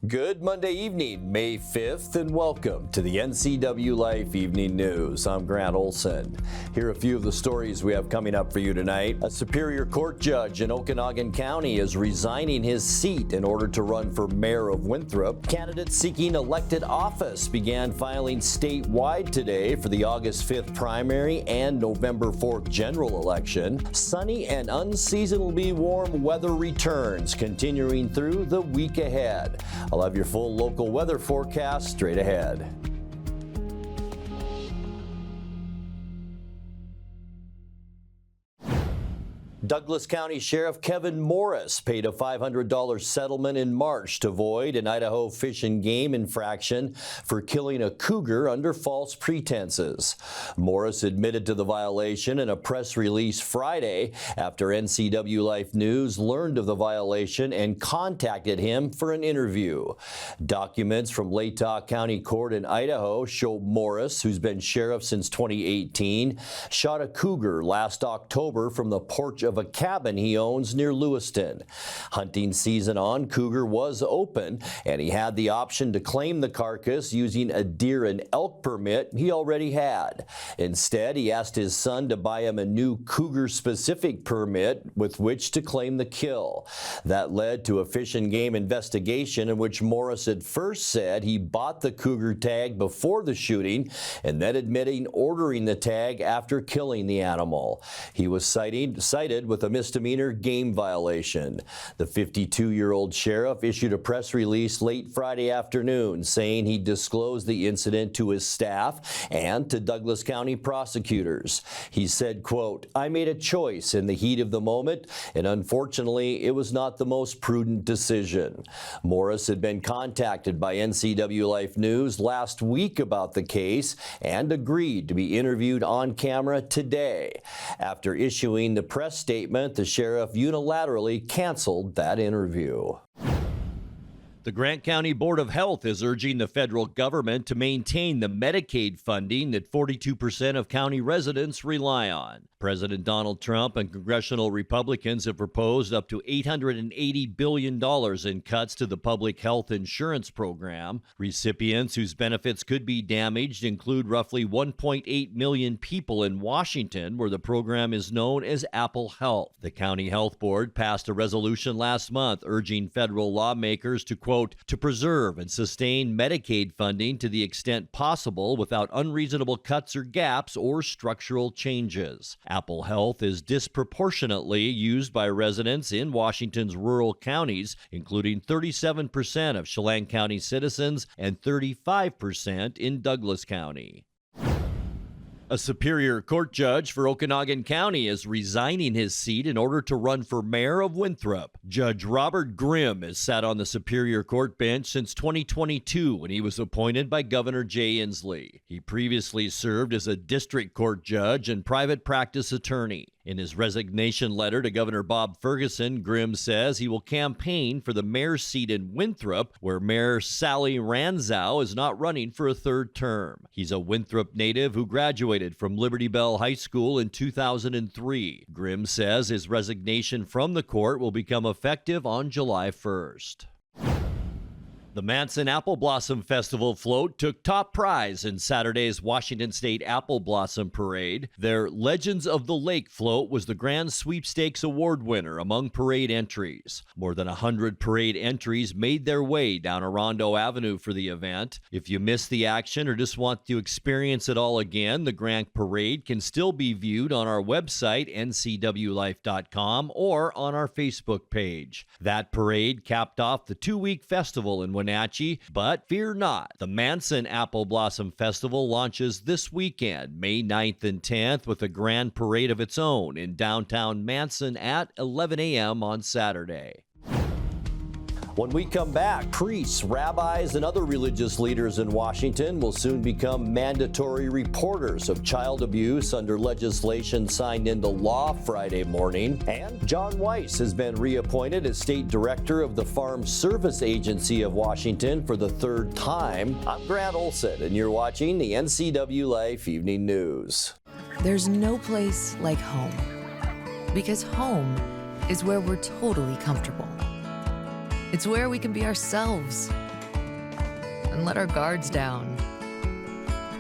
Good Monday evening, May 5th, and welcome to the NCWLIFE Evening News. I'm Grant Olson. Here are a few of the stories we have coming up for you tonight. A Superior Court judge in Okanogan County is resigning his seat in order to run for mayor of Winthrop. Candidates seeking elected office began filing statewide today for the August 5th primary and November 4th general election. Sunny and unseasonably warm weather returns, continuing through the week ahead. I'll have your full local weather forecast straight ahead. Douglas County Sheriff Kevin Morris paid a $500 settlement in March to void an Idaho Fish and Game infraction for killing a cougar under false pretenses. Morris admitted to the violation in a press release Friday after NCWLIFE News learned of the violation and contacted him for an interview. Documents from Latah County Court in Idaho show Morris, who's been sheriff since 2018, shot a cougar last October from the porch of a cabin he owns near Lewiston. Hunting season on, cougar was open, and he had the option to claim the carcass using a deer and elk permit he already had. Instead, he asked his son to buy him a new cougar-specific permit with which to claim the kill. That led to a Fish and Game investigation in which Morris at first said he bought the cougar tag before the shooting and then admitting ordering the tag after killing the animal. He was cited with a misdemeanor game violation. The 52-year-old sheriff issued a press release late Friday afternoon saying he disclosed the incident to his staff and to Douglas County prosecutors. He said, quote, "I made a choice in the heat of the moment, and unfortunately, it was not the most prudent decision." Morris had been contacted by NCWLIFE News last week about the case and agreed to be interviewed on camera today. After issuing the press statement, the sheriff unilaterally canceled that interview. The Grant County Board of Health is urging the federal government to maintain the Medicaid funding that 42% of county residents rely on. President Donald Trump and congressional Republicans have proposed up to $880 billion in cuts to the public health insurance program. Recipients whose benefits could be damaged include roughly 1.8 million people in Washington, where the program is known as Apple Health. The County Health Board passed a resolution last month urging federal lawmakers to, quote, "to preserve and sustain Medicaid funding to the extent possible without unreasonable cuts or gaps or structural changes." Apple Health is disproportionately used by residents in Washington's rural counties, including 37% of Chelan County citizens and 35% in Douglas County. A Superior Court judge for Okanogan County is resigning his seat in order to run for mayor of Winthrop. Judge Robert Grimm has sat on the Superior Court bench since 2022 when he was appointed by Governor Jay Inslee. He previously served as a district court judge and private practice attorney. In his resignation letter to Governor Bob Ferguson, Grimm says he will campaign for the mayor's seat in Winthrop, where Mayor Sally Ranzow is not running for a third term. He's a Winthrop native who graduated from Liberty Bell High School in 2003. Grimm says his resignation from the court will become effective on July 1st. The Manson Apple Blossom Festival float took top prize in Saturday's Washington State Apple Blossom Parade. Their Legends of the Lake float was the Grand Sweepstakes Award winner among parade entries. More than 100 parade entries made their way down Orondo Avenue for the event. If you missed the action or just want to experience it all again, the Grand Parade can still be viewed on our website, ncwlife.com, or on our Facebook page. That parade capped off the two-week festival in Wenatchee, but fear not, the Manson Apple Blossom Festival launches this weekend, May 9th and 10th, with a grand parade of its own in downtown Manson at 11 a.m. on Saturday. When we come back, priests, rabbis, and other religious leaders in Washington will soon become mandatory reporters of child abuse under legislation signed into law Friday morning. And John Weiss has been reappointed as state director of the Farm Service Agency of Washington for the third time. I'm Grant Olson, and you're watching the NCWLIFE Evening News. There's no place like home, because home is where we're totally comfortable. It's where we can be ourselves and let our guards down.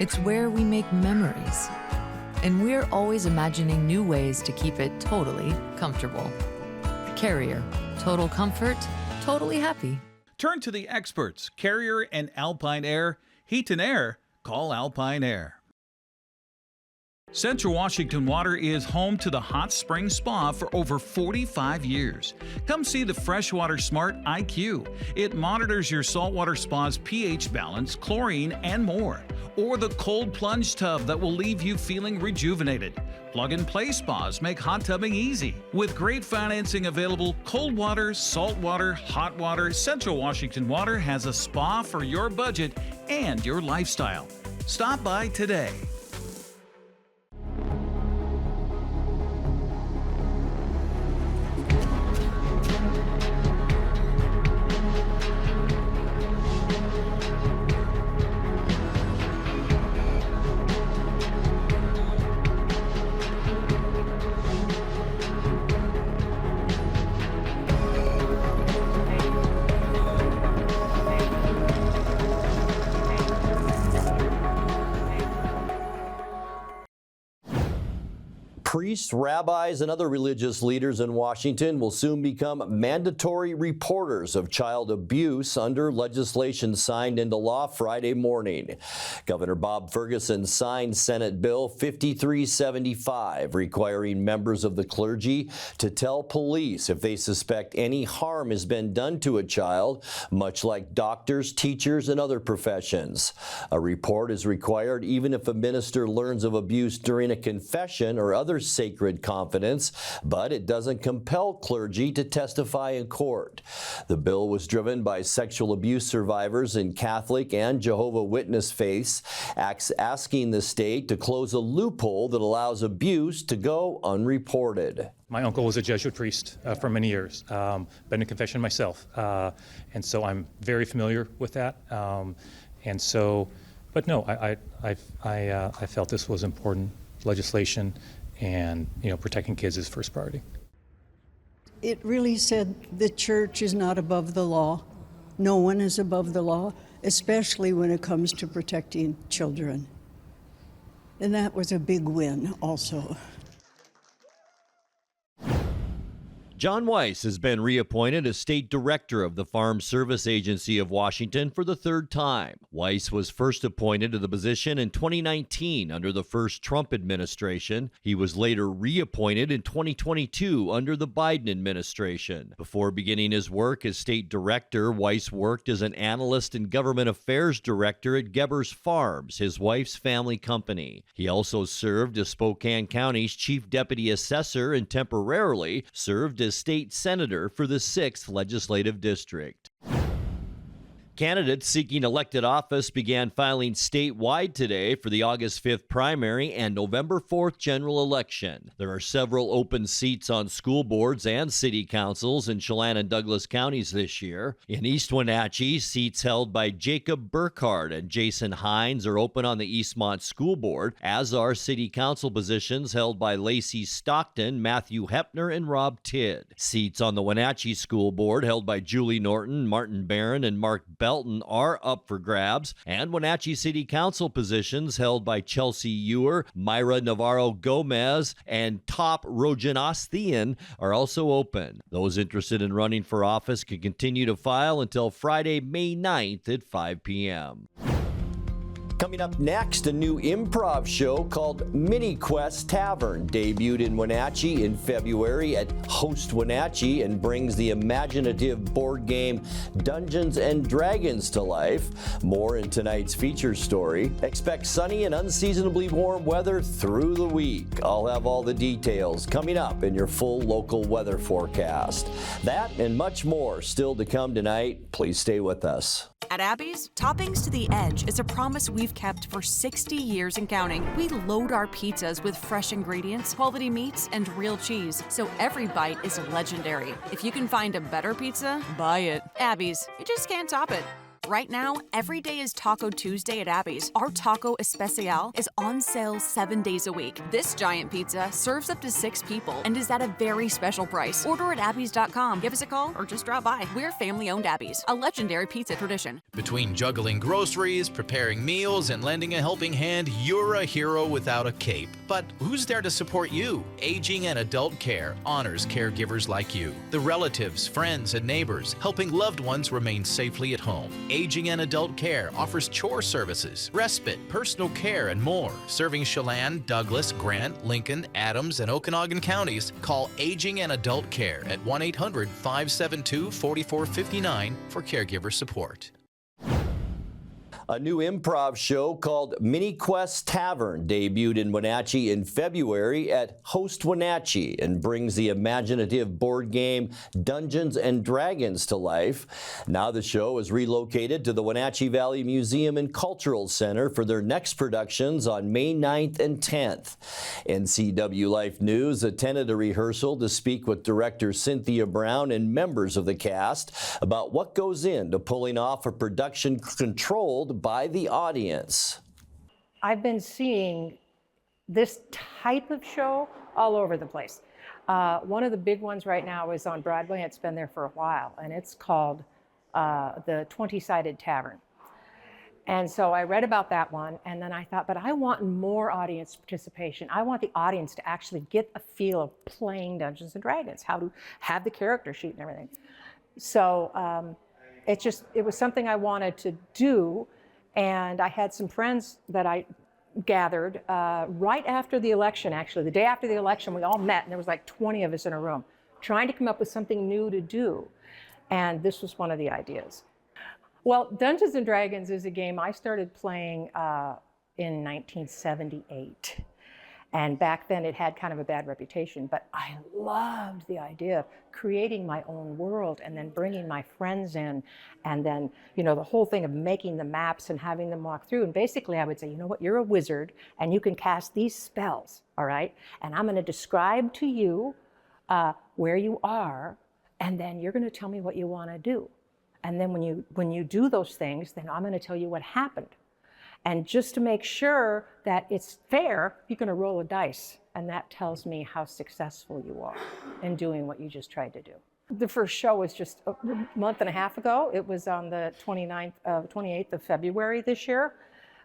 It's where we make memories. And we're always imagining new ways to keep it totally comfortable. Carrier. Total comfort, totally happy. Turn to the experts, Carrier and Alpine Air. Heat and air, call Alpine Air. Central Washington Water is home to the Hot Spring Spa for over 45 years. Come see the Freshwater Smart IQ. It monitors your saltwater spa's pH balance, chlorine, and more. Or the cold plunge tub that will leave you feeling rejuvenated. Plug-and-play spas make hot tubbing easy. With great financing available, cold water, salt water, hot water, Central Washington Water has a spa for your budget and your lifestyle. Stop by today. Priests, rabbis, and other religious leaders in Washington will soon become mandatory reporters of child abuse under legislation signed into law Friday morning. Governor Bob Ferguson signed Senate Bill 5375, requiring members of the clergy to tell police if they suspect any harm has been done to a child, much like doctors, teachers, and other professions. A report is required even if a minister learns of abuse during a confession or other sacred confidence, but it doesn't compel clergy to testify in court. The bill was driven by sexual abuse survivors in Catholic and Jehovah's Witness faiths, asking the state to close a loophole that allows abuse to go unreported. My uncle was a Jesuit priest for many years, been in confession myself, and so I'm very familiar with that. But no, I felt this was important legislation, and protecting kids is first priority. It really said the church is not above the law. No one is above the law, especially when it comes to protecting children. And that was a big win also. John Weiss has been reappointed as state director of the Farm Service Agency of Washington for the third time. Weiss was first appointed to the position in 2019 under the first Trump administration. He was later reappointed in 2022 under the Biden administration. Before beginning his work as state director, Weiss worked as an analyst and government affairs director at Gebers Farms, his wife's family company. He also served as Spokane County's chief deputy assessor and temporarily served as state senator for the 6th legislative district. Candidates seeking elected office began filing statewide today for the August 5th primary and November 4th general election. There are several open seats on school boards and city councils in Chelan and Douglas counties this year. In East Wenatchee, seats held by Jacob Burkhardt and Jason Hines are open on the Eastmont School Board, as are city council positions held by Lacey Stockton, Matthew Hepner, and Rob Tidd. Seats on the Wenatchee School Board held by Julie Norton, Martin Barron, and Mark Belton are up for grabs, and Wenatchee City Council positions held by Chelsea Ewer, Myra Navarro Gomez, and Top Roganostian are also open. Those interested in running for office can continue to file until Friday, May 9th at 5 p.m. Coming up next, a new improv show called Miniquest Tavern debuted in Wenatchee in February at Host Wenatchee and brings the imaginative board game Dungeons and Dragons to life. More in tonight's feature story. Expect sunny and unseasonably warm weather through the week. I'll have all the details coming up in your full local weather forecast. That and much more still to come tonight. Please stay with us. At Abby's, Toppings to the Edge is a promise we've kept for 60 years and counting. We load our pizzas with fresh ingredients, quality meats, and real cheese, so every bite is legendary. If you can find a better pizza, buy it. Abby's, you just can't top it. Right now, every day is Taco Tuesday at Abby's. Our Taco Especial is on sale 7 days a week. This giant pizza serves up to 6 people and is at a very special price. Order at abbys.com. Give us a call or just drop by. We're family-owned Abby's, a legendary pizza tradition. Between juggling groceries, preparing meals, and lending a helping hand, you're a hero without a cape. But who's there to support you? Aging and Adult Care honors caregivers like you, the relatives, friends, and neighbors, helping loved ones remain safely at home. Aging and Adult Care offers chore services, respite, personal care, and more. Serving Chelan, Douglas, Grant, Lincoln, Adams, and Okanogan counties, call Aging and Adult Care at 1-800-572-4459 for caregiver support. A new improv show called Miniquest Tavern debuted in Wenatchee in February at Host Wenatchee and brings the imaginative board game Dungeons and Dragons to life. Now the show is relocated to the Wenatchee Valley Museum and Cultural Center for their next productions on May 9th and 10th. NCWLIFE News attended a rehearsal to speak with director Cynthia Brown and members of the cast about what goes into pulling off a production controlled by the audience. I've been seeing this type of show all over the place. One of the big ones right now is on Broadway. It's been there for a while, and it's called the 20-Sided Tavern. And so I read about that one, and then I thought, but I want more audience participation. I want the audience to actually get a feel of playing Dungeons and Dragons, how to have the character sheet and everything. So it was something I wanted to do. And I had some friends that I gathered right after the election, actually. The day after the election, we all met, and there was like 20 of us in a room, trying to come up with something new to do. And this was one of the ideas. Well, Dungeons and Dragons is a game I started playing in 1978. And back then it had kind of a bad reputation, but I loved the idea of creating my own world and then bringing my friends in, and then, the whole thing of making the maps and having them walk through. And basically I would say, you know what, you're a wizard and you can cast these spells, all right? And I'm gonna describe to you where you are, and then you're gonna tell me what you wanna do. And then when you do those things, then I'm gonna tell you what happened. And just to make sure that it's fair, you're going to roll a dice, and that tells me how successful you are in doing what you just tried to do. The first show was just a month and a half ago. It was on the 28th of February this year.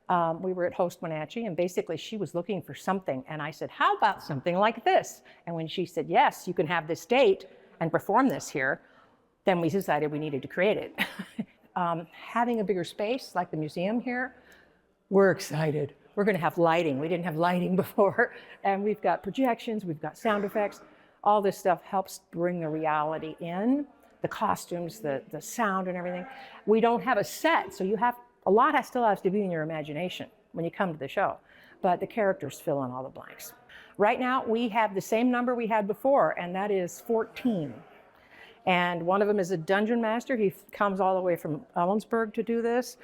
We were at Host Wenatchee, and basically she was looking for something, and I said, how about something like this? And when she said, yes, you can have this date and perform this here, then we decided we needed to create it. Having a bigger space like the museum here, we're excited. We're going to have lighting. We didn't have lighting before. And we've got projections, we've got sound effects. All this stuff helps bring the reality in, the costumes, the sound and everything. We don't have a set, so a lot still has to be in your imagination when you come to the show. But the characters fill in all the blanks. Right now, we have the same number we had before, and that is 14. And one of them is a dungeon master. He comes all the way from Ellensburg to do this.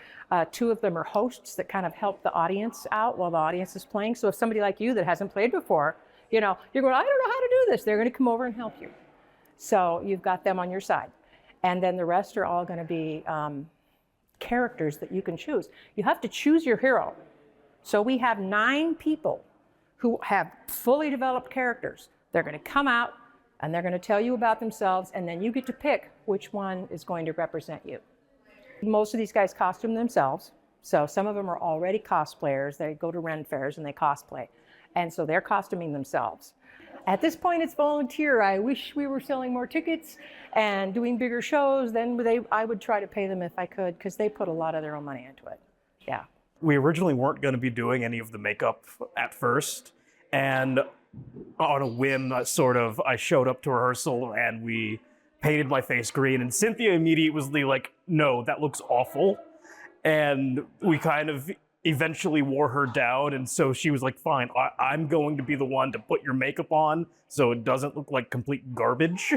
2 of them are hosts that kind of help the audience out while the audience is playing. So if somebody like you that hasn't played before, you're going, I don't know how to do this. They're going to come over and help you. So you've got them on your side. And then the rest are all going to be characters that you can choose. You have to choose your hero. So we have 9 people who have fully developed characters. They're going to come out, and they're going to tell you about themselves, and then you get to pick which one is going to represent you. Most of these guys costume themselves, so some of them are already cosplayers. They go to Ren fairs and they cosplay, and so they're costuming themselves. At this point, it's volunteer. I wish we were selling more tickets and doing bigger shows. Then I would try to pay them if I could, because they put a lot of their own money into it. Yeah. We originally weren't going to be doing any of the makeup at first, and on a whim, I showed up to rehearsal and we painted my face green, and Cynthia immediately was like, no, that looks awful. And we kind of eventually wore her down, and so she was like, fine, I'm going to be the one to put your makeup on so it doesn't look like complete garbage.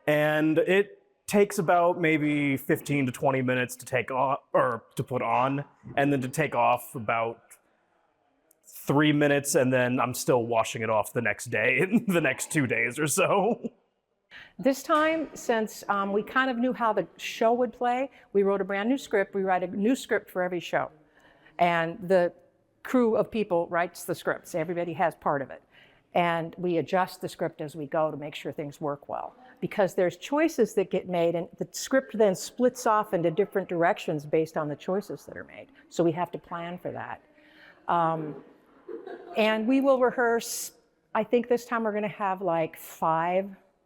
And it takes about maybe 15 to 20 minutes to take off, or to put on, and then to take off about 3 minutes, and then I'm still washing it off the next day, the next 2 days or so. This time, since we kind of knew how the show would play, we wrote a brand new script. We write a new script for every show. And the crew of people writes the scripts. Everybody has part of it. And we adjust the script as we go to make sure things work well. Because there's choices that get made, and the script then splits off into different directions based on the choices that are made. So we have to plan for that. And we will rehearse, I think this time we're going to have like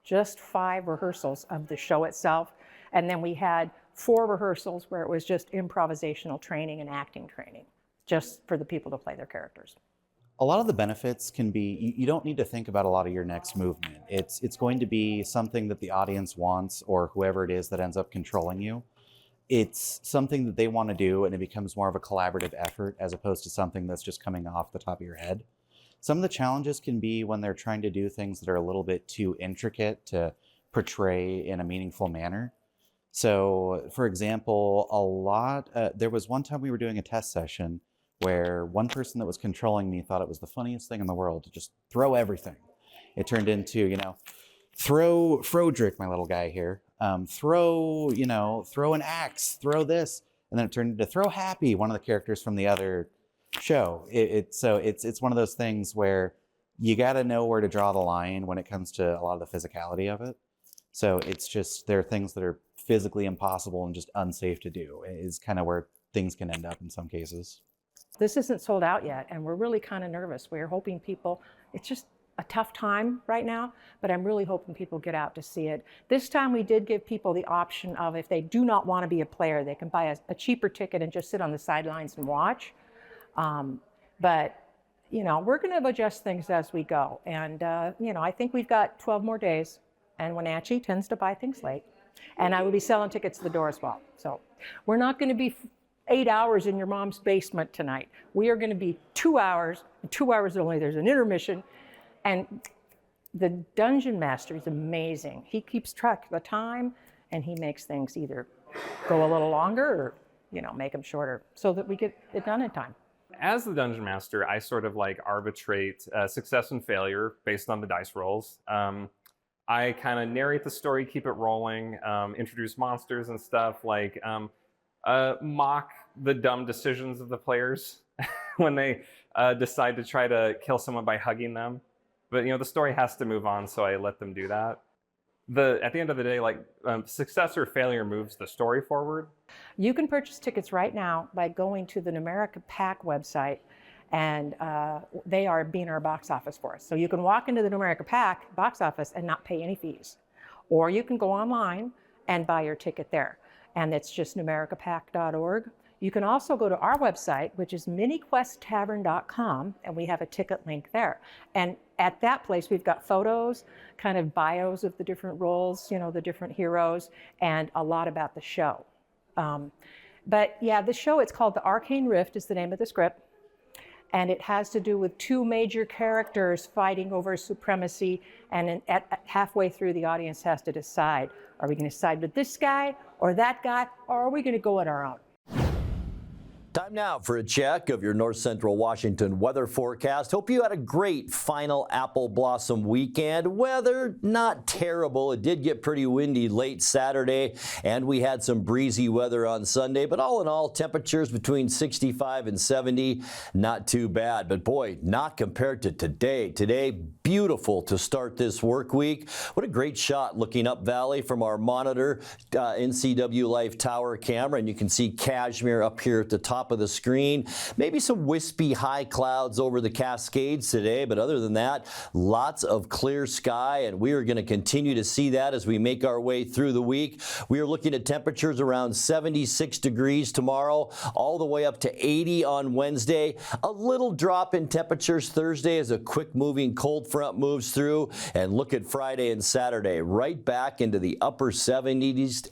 just five rehearsals of the show itself. And then we had 4 rehearsals where it was just improvisational training and acting training, just for the people to play their characters. A lot of the benefits can be, you don't need to think about a lot of your next movement. It's going to be something that the audience wants, or whoever it is that ends up controlling you. It's something that they want to do, and it becomes more of a collaborative effort as opposed to something that's just coming off the top of your head. Some of the challenges can be when they're trying to do things that are a little bit too intricate to portray in a meaningful manner. So, for example, there was one time we were doing a test session where one person that was controlling me thought it was the funniest thing in the world to just throw everything. It turned into, throw Frodrick, my little guy here, throw an axe, throw this, and then it turned into throw Happy, one of the characters from the other show. So it's one of those things where you got to know where to draw the line when it comes to a lot of the physicality of it. So it's just, there are things that are physically impossible and just unsafe to do, is kind of where things can end up in some cases. This isn't sold out yet, and we're really kind of nervous. We're hoping it's just a tough time right now, but I'm really hoping people get out to see it. This time we did give people the option of, if they do not want to be a player, they can buy a cheaper ticket and just sit on the sidelines and watch. But we're going to adjust things as we go. And, I think we've got 12 more days, and Wenatchee tends to buy things late. And I will be selling tickets to the door as well. So we're not going to be 8 hours in your mom's basement tonight. We are going to be 2 hours, 2 hours only. There's an intermission. And the dungeon master is amazing. He keeps track of the time, and he makes things either go a little longer or, make them shorter so that we get it done in time. As the dungeon master, I sort of arbitrate success and failure based on the dice rolls. I kind of narrate the story, keep it rolling, introduce monsters and stuff, mock the dumb decisions of the players when they decide to try to kill someone by hugging them. But the story has to move on, so I let them do that. At the end of the day, success or failure moves the story forward. You can purchase tickets right now by going to the Numerica PAC website, and they are being our box office for us. So you can walk into the Numerica PAC box office and not pay any fees. Or you can go online and buy your ticket there. And it's just numericapac.org. You can also go to our website, which is miniquesttavern.com, and we have a ticket link there. And at that place, we've got photos, kind of bios of the different roles, the different heroes, and a lot about the show. But yeah, the show, it's called The Arcane Rift is the name of the script. And it has to do with 2 major characters fighting over supremacy. And halfway through, the audience has to decide, are we going to side with this guy or that guy, or are we going to go on our own? Time now for a check of your North Central Washington weather forecast. Hope you had a great final apple blossom weekend. Weather not terrible. It did get pretty windy late Saturday, and we had some breezy weather on Sunday. But all in all, temperatures between 65 and 70, not too bad. But boy, not compared to today. Today, beautiful to start this work week. What a great shot looking up valley from our monitor NCWLIFE tower camera. And you can see Kashmir up here at the top of the screen. Maybe some wispy high clouds over the Cascades today, but other than that, lots of clear sky, and we are going to continue to see that as we make our way through the week. We are looking at temperatures around 76 degrees tomorrow, all the way up to 80 on Wednesday. A little drop in temperatures Thursday as a quick moving cold front moves through, and look at Friday and Saturday, right back into the upper 70s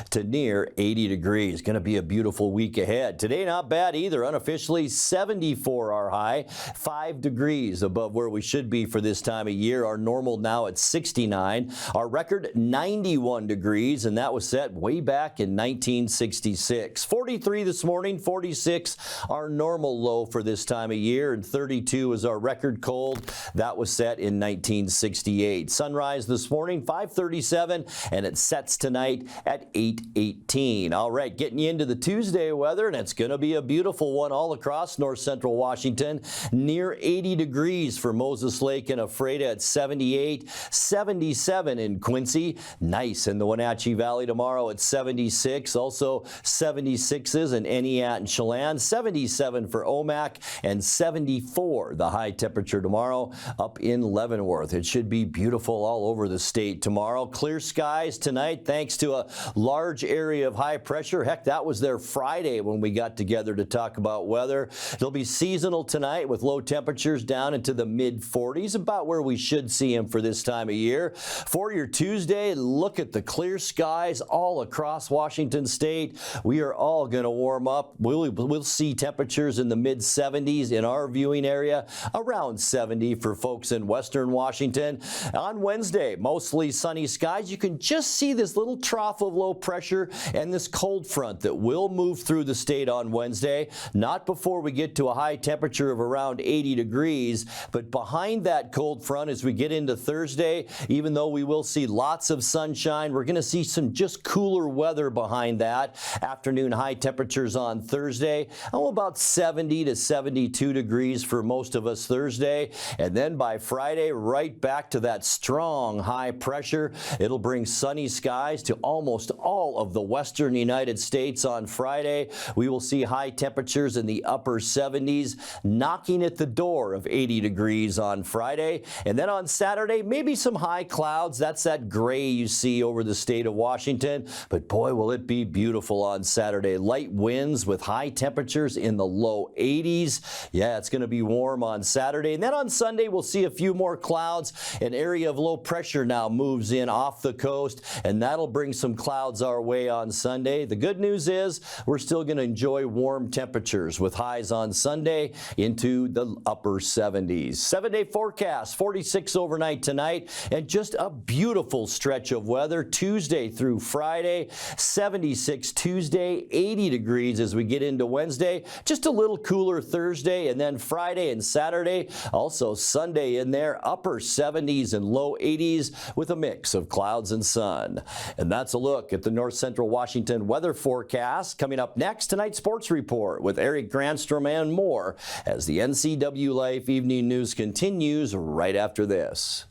to near 80 degrees. Going to be a beautiful week week ahead. Today, not bad either. Unofficially, 74 our high, 5 degrees above where we should be for this time of year. Our normal now at 69. Our record, 91 degrees, and that was set way back in 1966. 43 this morning, 46 our normal low for this time of year, and 32 is our record cold. That was set in 1968. Sunrise this morning, 5:37, and it sets tonight at 8:18. All right, getting you into the Tuesday weather, and it's going to be a beautiful one all across north central Washington. Near 80 degrees for Moses Lake and Ephrata at 78, 77 in Quincy. Nice in the Wenatchee Valley tomorrow at 76. Also 76s in Eniat and Chelan. 77 for Omak and 74 the high temperature tomorrow up in Leavenworth. It should be beautiful all over the state tomorrow. Clear skies tonight thanks to a large area of high pressure. Heck, that was there Friday when we got together to talk about weather. It'll be seasonal tonight with low temperatures down into the mid-40s, about where we should see them for this time of year. For your Tuesday, look at the clear skies all across Washington state. We are all going to warm up. We'll see temperatures in the mid-70s in our viewing area, around 70 for folks in western Washington. On Wednesday, mostly sunny skies. You can just see this little trough of low pressure and this cold front that will move through the state on Wednesday. Not before we get to a high temperature of around 80 degrees, but behind that cold front as we get into Thursday, even though we will see lots of sunshine, we're going to see some just cooler weather behind that. Afternoon high temperatures on Thursday, about 70 to 72 degrees for most of us Thursday. And then by Friday, right back to that strong high pressure. It'll bring sunny skies to almost all of the western United States on Friday. We will see high temperatures in the upper 70s, knocking at the door of 80 degrees on Friday. And then on Saturday, maybe some high clouds. That's that gray you see over the state of Washington. But boy, will it be beautiful on Saturday. Light winds with high temperatures in the low 80s. Yeah, it's going to be warm on Saturday. And then on Sunday, we'll see a few more clouds. An area of low pressure now moves in off the coast, and that'll bring some clouds our way on Sunday. The good news is we're still going to enjoy warm temperatures with highs on Sunday into the upper 70s. 7-day forecast, 46 overnight tonight, and just a beautiful stretch of weather Tuesday through Friday. 76 Tuesday, 80 degrees as we get into Wednesday. Just a little cooler Thursday, and then Friday and Saturday. Also Sunday in there, upper 70s and low 80s with a mix of clouds and sun. And that's a look at the North Central Washington weather forecast. Coming up next, tonight's sports report with Eric Granstrom and more as the NCWLIFE Evening News continues right after this.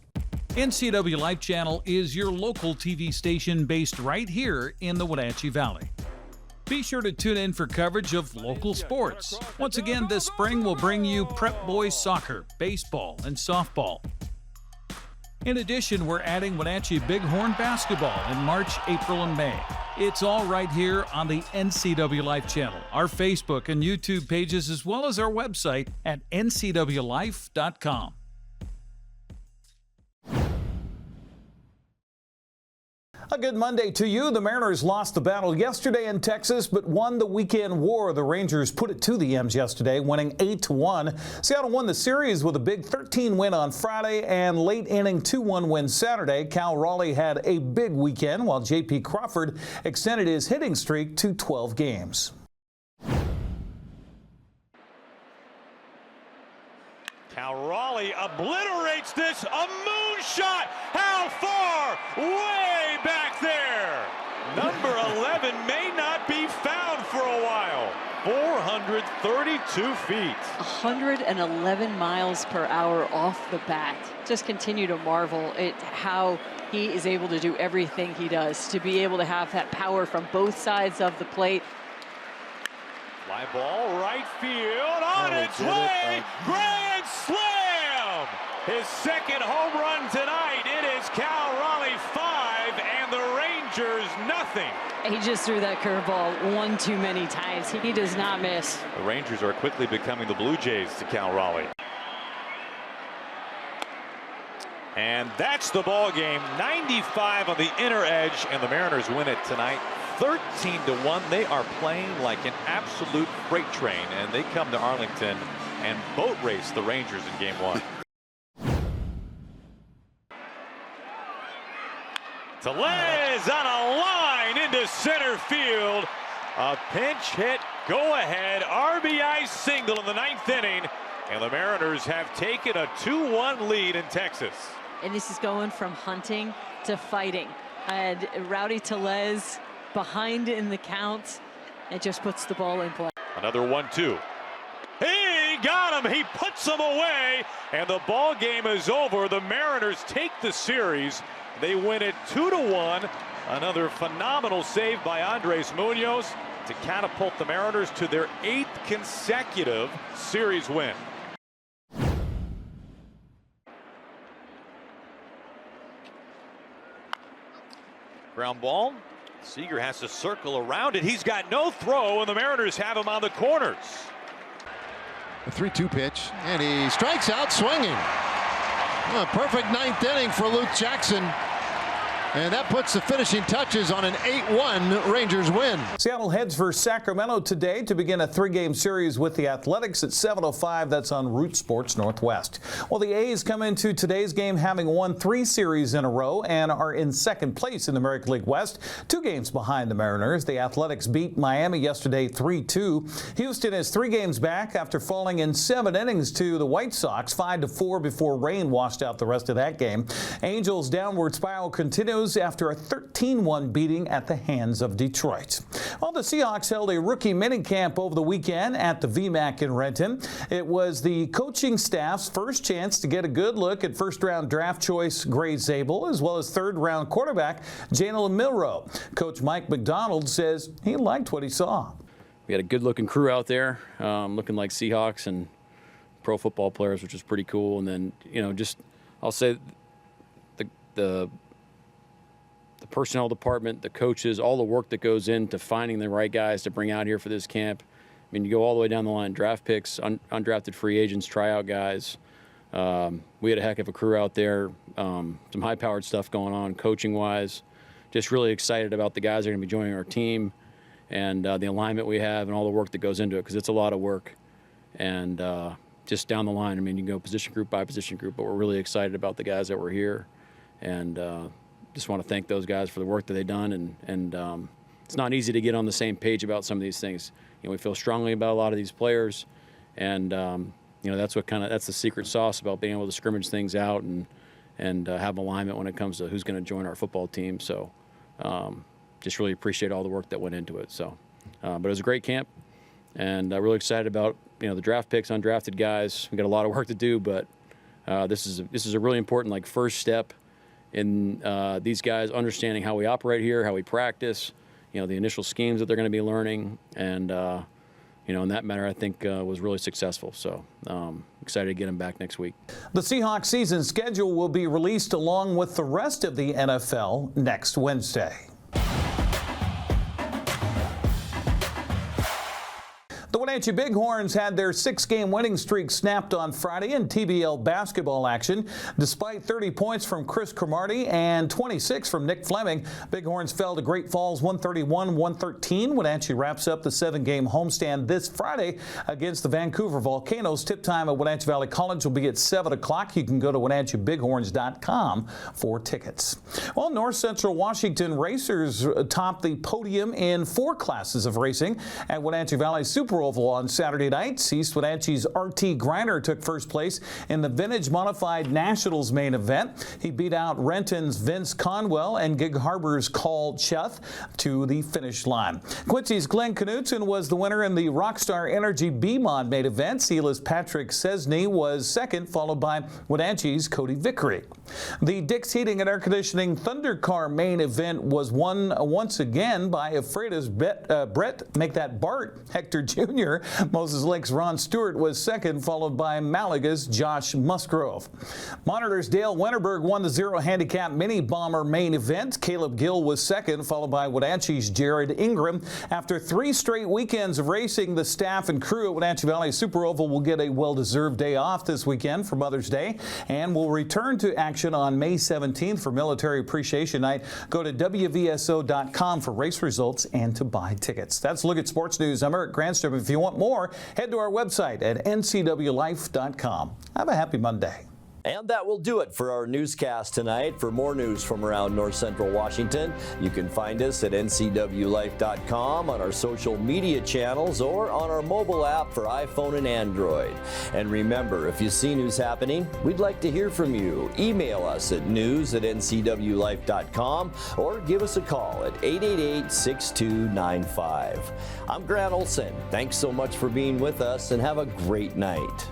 NCWLIFE Channel is your local TV station based right here in the Wenatchee Valley. Be sure to tune in for coverage of local sports. Once again, this spring we'll bring you prep boys soccer, baseball, and softball. In addition, we're adding Wenatchee Bighorn basketball in March, April, and May. It's all right here on the NCWLIFE channel, our Facebook and YouTube pages, as well as our website at ncwlife.com. A good Monday to you. The Mariners lost the battle yesterday in Texas, but won the weekend war. The Rangers put it to the M's yesterday, winning 8-1. Seattle won the series with a big 13 win on Friday and late inning 2-1 win Saturday. Cal Raleigh had a big weekend, while J.P. Crawford extended his hitting streak to 12 games. Cal Raleigh obliterates this, a moonshot. How far? Way back there. Number 11 may not be found for a while. 432 feet. 111 miles per hour off the bat. Just continue to marvel at how he is able to do everything he does, to be able to have that power from both sides of the plate. Fly ball, right field, on its way, grand slam! His second home run tonight. It is Cal Raleigh 5 and the Rangers nothing. He just threw that curveball one too many times. He does not miss. The Rangers are quickly becoming the Blue Jays to Cal Raleigh. And that's the ball game. 95 on the inner edge, and the Mariners win it tonight 13-1. They are playing like an absolute freight train, and they come to Arlington and boat race the Rangers in game 1. Tellez on a line into center field. A pinch hit, go ahead, RBI single in the 9th inning, and the Mariners have taken a 2-1 lead in Texas. And this is going from hunting to fighting. And Rowdy Tellez behind in the count. It just puts the ball in play. Another 1-2. He got him. He puts him away, and the ball game is over. The Mariners take the series. They win it 2-1. Another phenomenal save by Andres Munoz to catapult the Mariners to their 8th consecutive series win. Ground ball. Seager has to circle around it. He's got no throw, and the Mariners have him on the corners. A 3-2 pitch, and he strikes out swinging. A perfect 9th inning for Luke Jackson. And that puts the finishing touches on an 8-1 Rangers win. Seattle heads for Sacramento today to begin a 3-game series with the Athletics at 7:05. That's on Root Sports Northwest. Well, the A's come into today's game having won 3 series in a row and are in 2nd place in the American League West, 2 games behind the Mariners. The Athletics beat Miami yesterday 3-2. Houston is 3 games back after falling in 7 innings to the White Sox 5-4 before rain washed out the rest of that game. Angels' downward spiral continues after a 13-1 beating at the hands of Detroit. Well, the Seahawks held a rookie minicamp over the weekend at the VMAC in Renton. It was the coaching staff's first chance to get a good look at first-round draft choice Gray Zabel, as well as third-round quarterback Jalen Milroe. Coach Mike McDonald says he liked what he saw. We had a good-looking crew out there, looking like Seahawks and pro football players, which was pretty cool. And then, I'll say the personnel department, the coaches, all the work that goes into finding the right guys to bring out here for this camp. I mean, you go all the way down the line, draft picks, undrafted free agents, tryout guys. We had a heck of a crew out there, some high-powered stuff going on coaching-wise. Just really excited about the guys that are going to be joining our team and the alignment we have and all the work that goes into it, because it's a lot of work. And just down the line, I mean, you can go position group by position group, but we're really excited about the guys that were here. And just want to thank those guys for the work that they've done, and it's not easy to get on the same page about some of these things. We feel strongly about a lot of these players, and that's the secret sauce about being able to scrimmage things out and have alignment when it comes to who's going to join our football team. So just really appreciate all the work that went into it. So, but it was a great camp, and really excited about the draft picks, undrafted guys. We got a lot of work to do, but this is a really important first step in these guys understanding how we operate here, how we practice, the initial schemes that they're going to be learning, and in that matter, I think was really successful. So excited to get them back next week. The Seahawks season schedule will be released along with the rest of the NFL next Wednesday. The Wenatchee Bighorns had their 6-game winning streak snapped on Friday in TBL basketball action. Despite 30 points from Chris Cromartie and 26 from Nick Fleming, Bighorns fell to Great Falls 131-113. Wenatchee wraps up the 7-game homestand this Friday against the Vancouver Volcanoes. Tip time at Wenatchee Valley College will be at 7 o'clock. You can go to WenatcheeBighorns.com for tickets. Well, North Central Washington racers topped the podium in 4 classes of racing at Wenatchee Valley Super Oval on Saturday night. East Wenatchee's R.T. Griner took first place in the Vintage Modified Nationals main event. He beat out Renton's Vince Conwell and Gig Harbor's Carl Chuth to the finish line. Quincy's Glenn Knutson was the winner in the Rockstar Energy B-Mod main event. Seala's Patrick Cesney was second, followed by Wenatchee's Cody Vickery. The Dick's Heating and Air Conditioning Thunder Car main event was won once again by Ephrata's Brett, make that Bart Hector Jr. Jr. Moses Lake's Ron Stewart was second, followed by Malaga's Josh Musgrove. Monitor's Dale Wennerberg won the Zero Handicap Mini Bomber main event. Caleb Gill was second, followed by Wenatchee's Jared Ingram. After 3 straight weekends of racing, the staff and crew at Wenatchee Valley Super Oval will get a well-deserved day off this weekend for Mother's Day and will return to action on May 17th for Military Appreciation Night. Go to WVSO.com for race results and to buy tickets. That's a look at sports news. I'm Eric Granstrom. If you want more, head to our website at NCWLIFE.com. Have a happy Monday. And that will do it for our newscast tonight. For more news from around North Central Washington, you can find us at ncwlife.com, on our social media channels, or on our mobile app for iPhone and Android. And remember, if you see news happening, we'd like to hear from you. Email us at news@ncwlife.com or give us a call at 888-6295. I'm Grant Olson. Thanks so much for being with us, and have a great night.